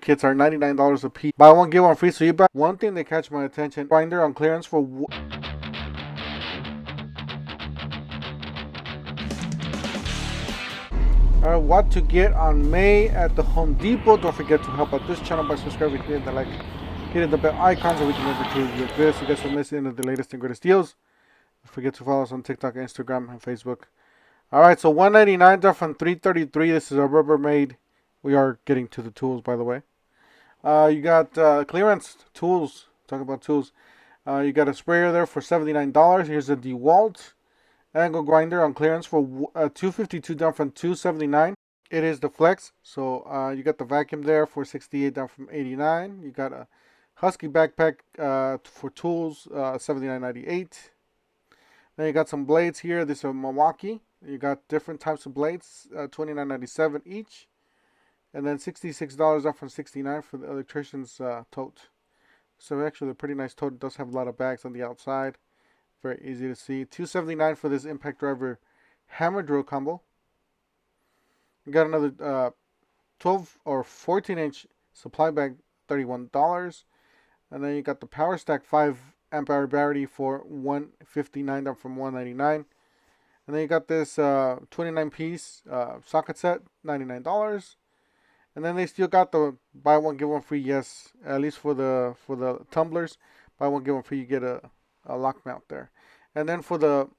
kits are $99 a piece. Buy one, get one free. So you buy one thing that catch my attention. Grinder on clearance for what to get on May at the Home Depot. Don't forget to help out this channel by subscribing, hitting the like, hitting the bell icon so we can never do like this. You guys will miss any of the latest and greatest deals. Don't forget to follow us on TikTok, Instagram, and Facebook. Alright, so $199 down from $333. This is a Rubbermaid. We are getting to the tools, by the way. You got clearance tools. Talk about tools. You got a sprayer there for $79. Here's a DeWalt angle grinder on clearance for $252 down from $279. It is the Flex. So you got the vacuum there for $68 down from $89. You got a Husky backpack for tools, $79.98. Then you got some blades here. This is a Milwaukee. You got different types of blades, $29.97 each. And then $66 off from $69 for the electrician's tote. So actually a pretty nice tote. It does have a lot of bags on the outside. Very easy to see. $279 for this impact driver hammer drill combo. You got another 12 or 14-inch supply bag, $31. And then you got the Power Stack 5 amp hour battery for $159 down from $199. And then you got this 29-piece socket set, $99. And then they still got the buy one get one free. Yes, at least for the tumblers, buy one get one free. You get a lock mount there. And then for the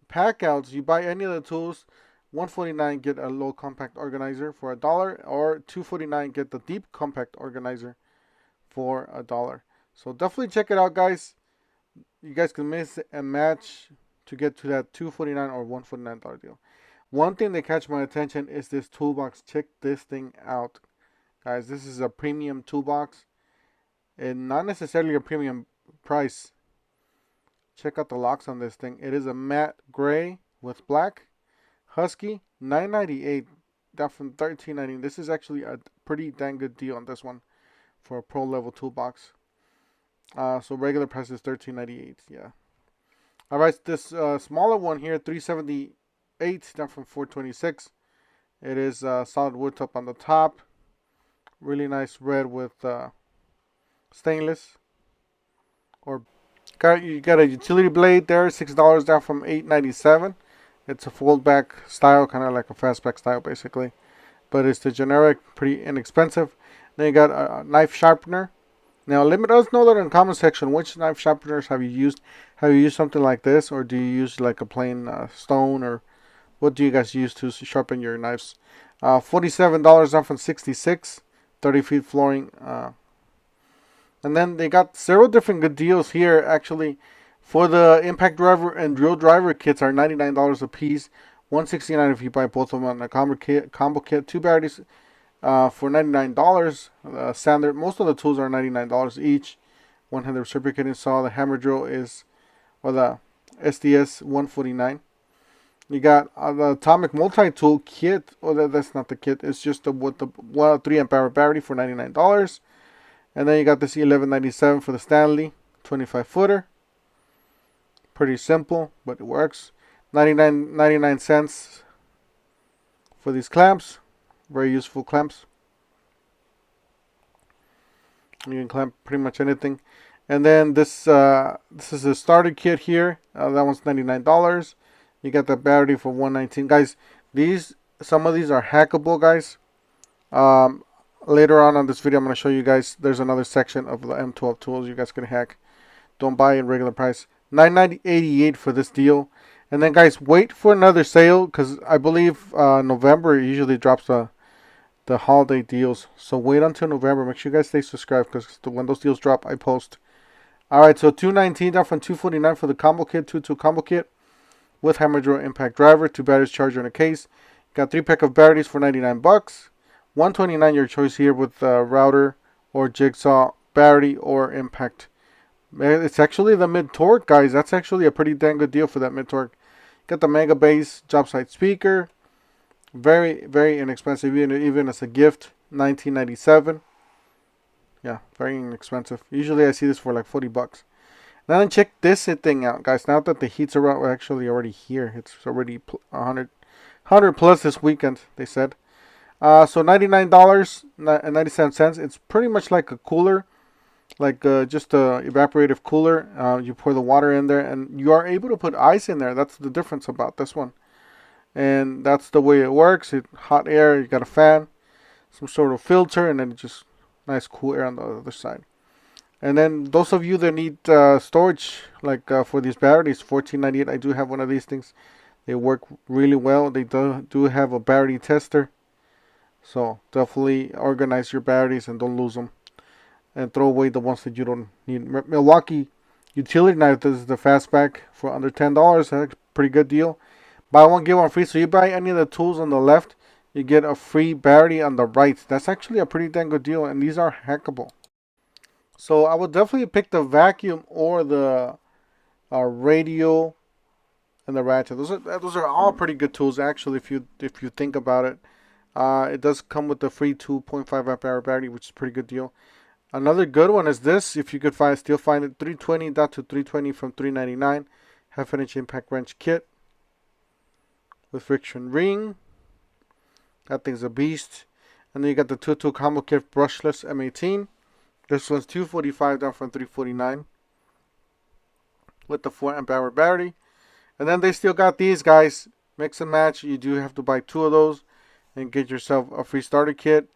pack outs, you buy any of the tools, $149 get a low compact organizer for $1, or $249 get the deep compact organizer for $1. So definitely check it out, guys. You guys can mix and match to get to that $249 or $149 deal. One thing that catch my attention is this toolbox. Check this thing out, guys. This is a premium toolbox and not necessarily a premium price. Check out the locks on this thing. It is a matte gray with black. Husky, $9.98 down from $13.90. This is actually a pretty dang good deal on this one for a pro level toolbox. So regular price is $13.98. Yeah. All right, this smaller one here, $378 down from $426. It is solid wood top on the top. Really nice red with stainless. Or you got a utility blade there, $6 down from $8.97. It's a fold back style, kind of like a fastback style basically, but it's the generic, pretty inexpensive. Then you got a knife sharpener. Now let us know that in the comment section, which knife sharpeners have you used? Have you used something like this, or do you use like a plain stone, or what do you guys use to sharpen your knives? $47 down from $66, 30 feet flooring. And then they got several different good deals here actually. For the impact driver and drill driver kits are $99 a piece, $169 if you buy both of them on a combo kit. Two batteries for $99. Standard, most of the tools are $99 each. One-handed reciprocating saw. The hammer drill is, or the SDS, $149. You got the atomic multi-tool kit. Oh, that's not the kit. It's just with the 3 amp hour battery for $99. And then you got this $11.97 for the Stanley 25 footer. Pretty simple, but it works. 99 cents for these clamps. Very useful clamps. You can clamp pretty much anything. And then this is a starter kit here. That one's $99. You got the battery for $119. Guys, some of these are hackable, guys. Later on this video, I'm going to show you guys. There's another section of the M12 tools you guys can hack. Don't buy it regular price. $9.88 for this deal. And then, guys, wait for another sale, because I believe November usually drops the holiday deals. So wait until November. Make sure you guys stay subscribed, because when those deals drop, I post. Alright, so $219 down from $249 for the combo kit, 2-tool combo kit with hammer drill impact driver, 2 batteries, charger, and a case. Got 3 pack of batteries for $99. $129 your choice here with router or jigsaw, battery, or impact. It's actually the mid-torque, guys. That's actually a pretty dang good deal for that mid-torque. Got the Mega Bass job site speaker. Very, very inexpensive, even as a gift. $19.97. Yeah, very inexpensive. Usually I see this for like $40. Now then, check this thing out, guys. Now that the heats are actually already here. It's already 100 plus this weekend, they said. So $99.97. It's pretty much like a cooler, like just a evaporative cooler. You pour the water in there, and you are able to put ice in there. That's the difference about this one, and that's the way it works. Hot air. You got a fan, some sort of filter, and then just nice cool air on the other side. And then those of you that need storage, like for these batteries, $14.98. I do have one of these things. They work really well. They do have a battery tester. So definitely organize your batteries and don't lose them. And throw away the ones that you don't need. Milwaukee utility knife. This is the fastback for under $10. That's a pretty good deal. Buy one, get one free. So you buy any of the tools on the left, you get a free battery on the right. That's actually a pretty dang good deal. And these are hackable. So I would definitely pick the vacuum or the radio and the ratchet. Those are all pretty good tools actually if you think about it. It does come with the free 2.5 amp hour battery, which is a pretty good deal. Another good one is this. If you could still find it, 320 dot to 320 from $3.99. Half an inch impact wrench kit with friction ring. That thing's a beast. And then you got the 2-tool combo kit brushless M18. This one's $245 down from $349 with the 4 amp hour battery. And then they still got these guys. Mix and match. You do have to buy 2 of those and get yourself a free starter kit.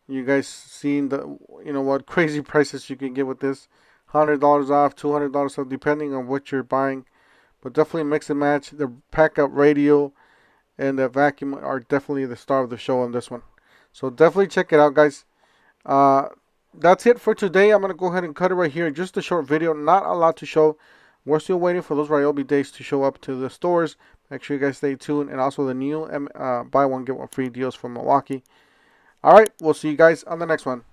You guys seen the what crazy prices you can get with this. $100 off, $200 off, depending on what you're buying. But definitely mix and match. The pack up radio and the vacuum are definitely the star of the show on this one. So definitely check it out, guys. That's it for today. I'm going to go ahead and cut it right here. Just a short video. Not a lot to show. We're still waiting for those Ryobi days to show up to the stores. Make sure you guys stay tuned. And also the new buy one, get one free deals from Milwaukee. Alright, we'll see you guys on the next one.